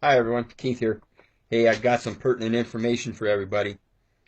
Hi everyone, Keith here. Hey, I've got some pertinent information for everybody,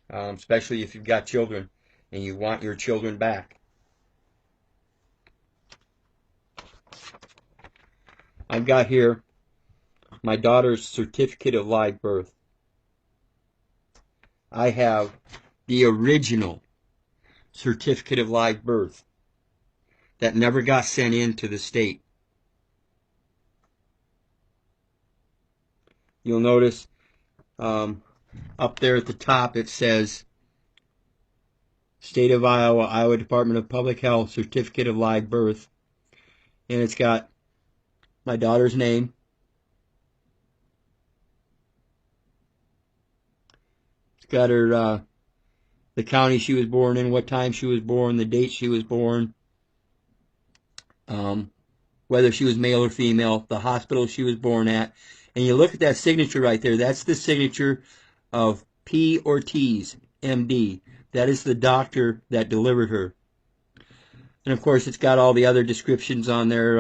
especially if you've got children and you want your children back. I've got here my daughter's certificate of live birth. I have the original certificate of live birth that never got sent in to the state. You'll notice up there at the top it says State of Iowa, Iowa Department of Public Health Certificate of Live Birth, and it's got my daughter's name. It's got her the county she was born in, what time she was born, the date she was born, whether she was male or female, the hospital she was born at. And you look at that signature right there, that's the signature of P. Ortiz, MD. That is the doctor that delivered her. And of course, it's got all the other descriptions on there,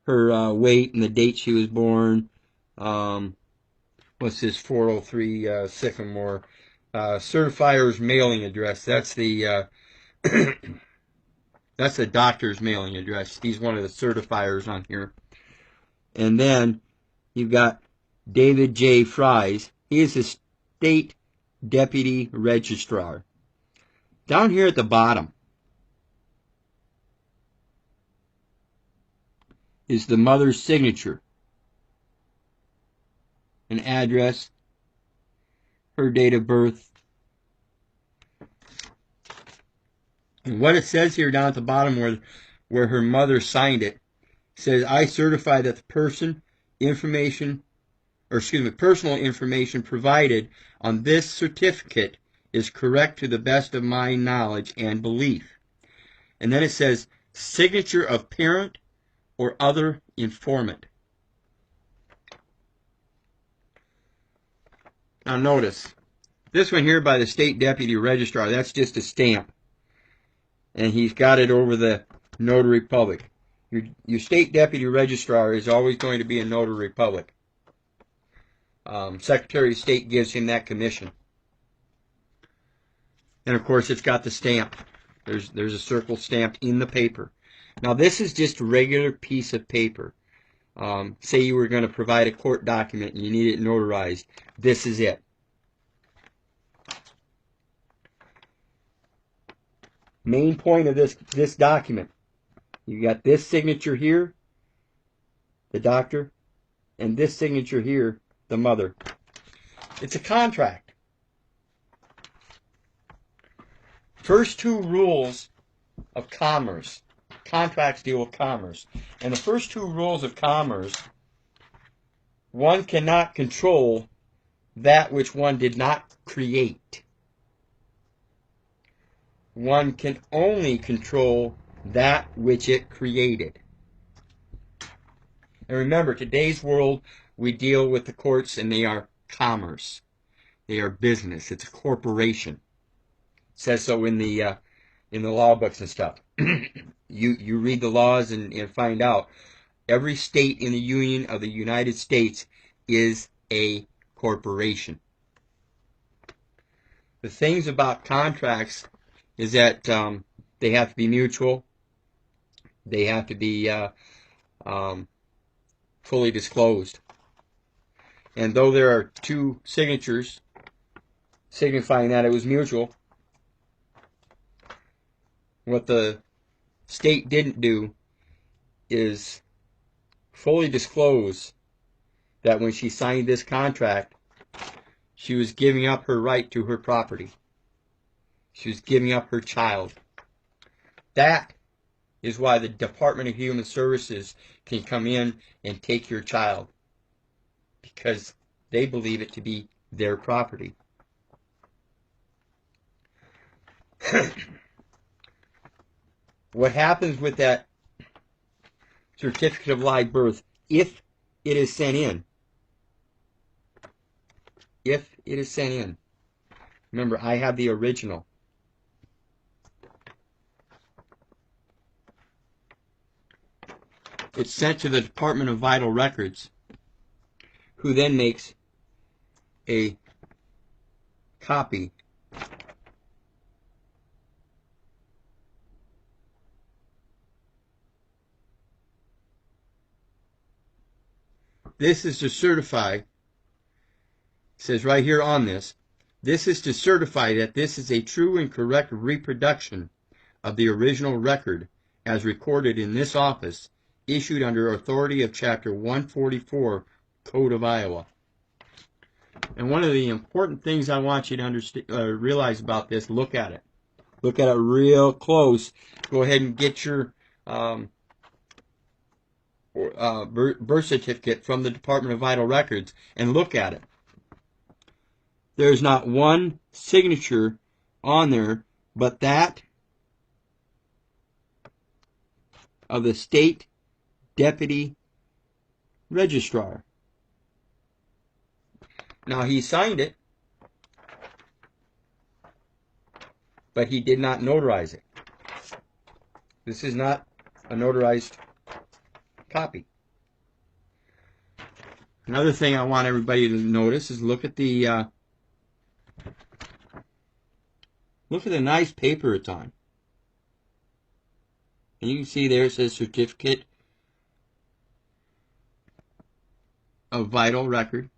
her weight and the date she was born. What's this, 403 Sycamore. Certifier's mailing address. That's the that's the doctor's mailing address. He's one of the certifiers on here. And then you've got David J. Fries. He is the state deputy registrar. Down here at the bottom is the mother's signature, an address, her date of birth. And what it says here down at the bottom where her mother signed it, says, I certify that the personal information provided on this certificate is correct to the best of my knowledge and belief. And then it says, signature of parent or other informant. Now notice, this one here by the state deputy registrar, that's just a stamp. And he's got it over the notary public. Your state deputy registrar is always going to be a notary public. Secretary of State gives him that commission. And of course it's got the stamp. There's a circle stamped in the paper. Now this is just a regular piece of paper. Say you were going to provide a court document and you need it notarized. This is it. Main point of this document. You got this signature here, the doctor, and this signature here, the mother. It's a contract. First two rules of commerce. Contracts deal with commerce. And the first two rules of commerce, one cannot control that which one did not create. One can only control that which it created. And remember, today's world, we deal with the courts and they are commerce. They are business. It's a corporation. It says so in the law books and stuff. You read the laws and find out. Every state in the Union of the United States is a corporation. The things about contracts is that they have to be mutual. They have to be fully disclosed. And though there are two signatures signifying that it was mutual, what the state didn't do is fully disclose that when she signed this contract, she was giving up her right to her property. She was giving up her child. That is why the Department of Human Services can come in and take your child, because they believe it to be their property. What happens with that certificate of live birth, if it is sent in? If it is sent in. Remember, I have the original. It's sent to the Department of Vital Records. who then makes a copy this is to certify, it says right here on this is to certify that this is a true and correct reproduction of the original record as recorded in this office, issued under authority of Chapter 144 Code of Iowa. And one of the important things I want you to understand, realize about this, look at it. Look at it real close. Go ahead and get your birth certificate from the Department of Vital Records and look at it. There's not one signature on there but that of the state deputy registrar. Now, he signed it, but he did not notarize it. This is not a notarized copy. Another thing I want everybody to notice is look at the nice paper it's on. And you can see there it says Certificate of Vital Record,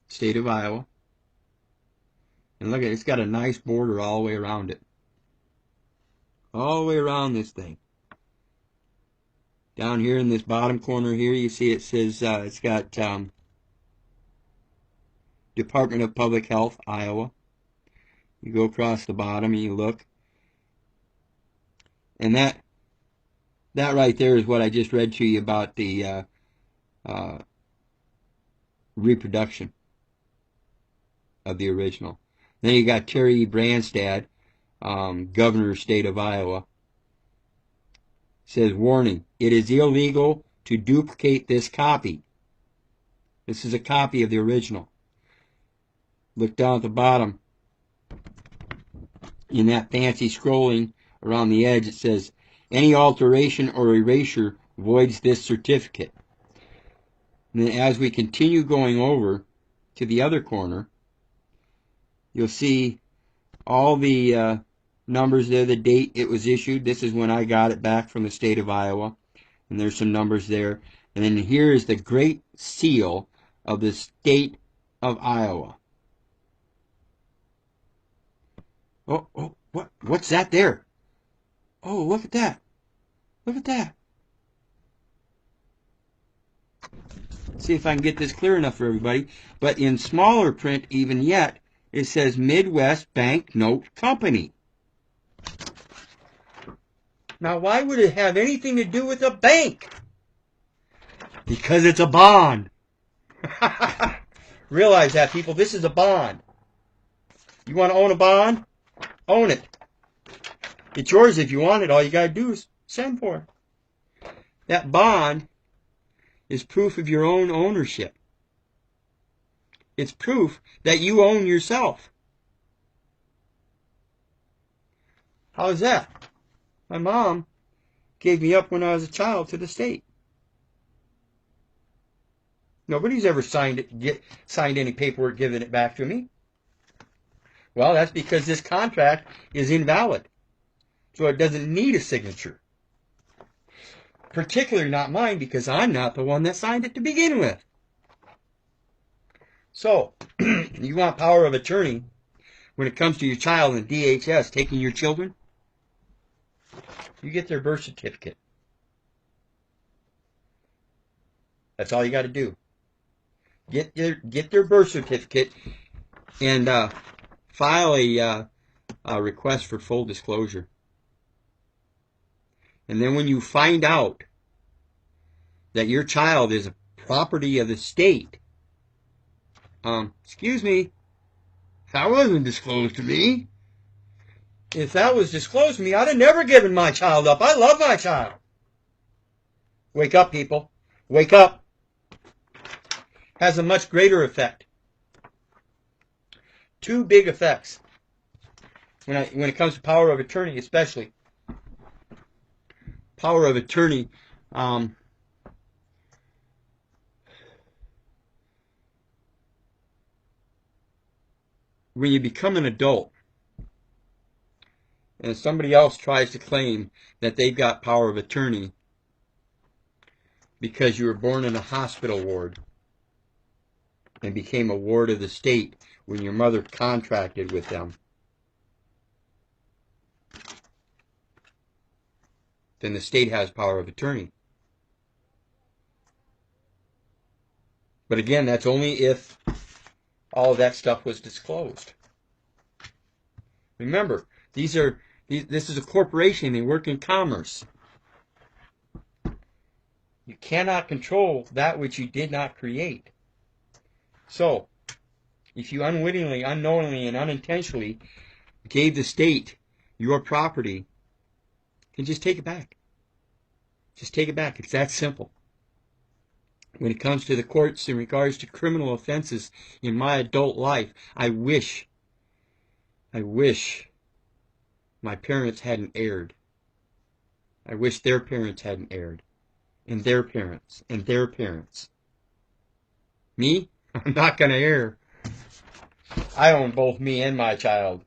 State of Iowa. And look at it, it's got a nice border all the way around it. All the way around this thing. Down here in this bottom corner here, you see it says it's got Department of Public Health, Iowa. You go across the bottom and you look. And that right there is what I just read to you about the reproduction of the original. Then you got Terry Branstad, Governor of State of Iowa. Says, warning, it is illegal to duplicate this copy. This is a copy of the original. Look down at the bottom. In that fancy scrolling around the edge, it says, any alteration or erasure voids this certificate. And then as we continue going over to the other corner, you'll see all the numbers there, the date it was issued. This is when I got it back from the state of Iowa. And there's some numbers there. And then here is the great seal of the state of Iowa. Oh, what's that there? Oh, look at that. Look at that. Let's see if I can get this clear enough for everybody. But in smaller print even yet, it says Midwest Bank Note Company. Now, why would it have anything to do with a bank? Because it's a bond. Realize that, people. This is a bond. You want to own a bond? Own it. It's yours if you want it. All you got to do is send for it. That bond is proof of your own ownership. It's proof that you own yourself. How is that? My mom gave me up when I was a child to the state. Nobody's ever signed any paperwork giving it back to me. Well, that's because this contract is invalid. So it doesn't need a signature. Particularly not mine, because I'm not the one that signed it to begin with. So, you want power of attorney when it comes to your child and DHS taking your children? You get their birth certificate. That's all you got to do. Get their birth certificate and file a request for full disclosure. And then when you find out that your child is a property of the state, excuse me, that wasn't disclosed to me. If that was disclosed to me, I'd have never given my child up. I love my child. Wake up, people. Wake up. Has a much greater effect. Two big effects. When it comes to power of attorney, especially. Power of attorney. when you become an adult and somebody else tries to claim that they've got power of attorney because you were born in a hospital ward and became a ward of the state when your mother contracted with them, then the state has power of attorney. But again, that's only if all of that stuff was disclosed. Remember, this is a corporation. They work in commerce. You cannot control that which you did not create. So, if you unwittingly, unknowingly, and unintentionally gave the state your property, then just take it back. Just take it back. It's that simple. When it comes to the courts in regards to criminal offenses in my adult life, I wish my parents hadn't erred. I wish their parents hadn't erred. And their parents. And their parents. Me? I'm not going to err. I own both me and my child.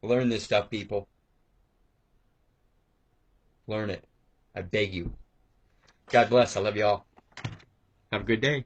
Learn this stuff, people. Learn it. I beg you. God bless. I love you all. Have a good day.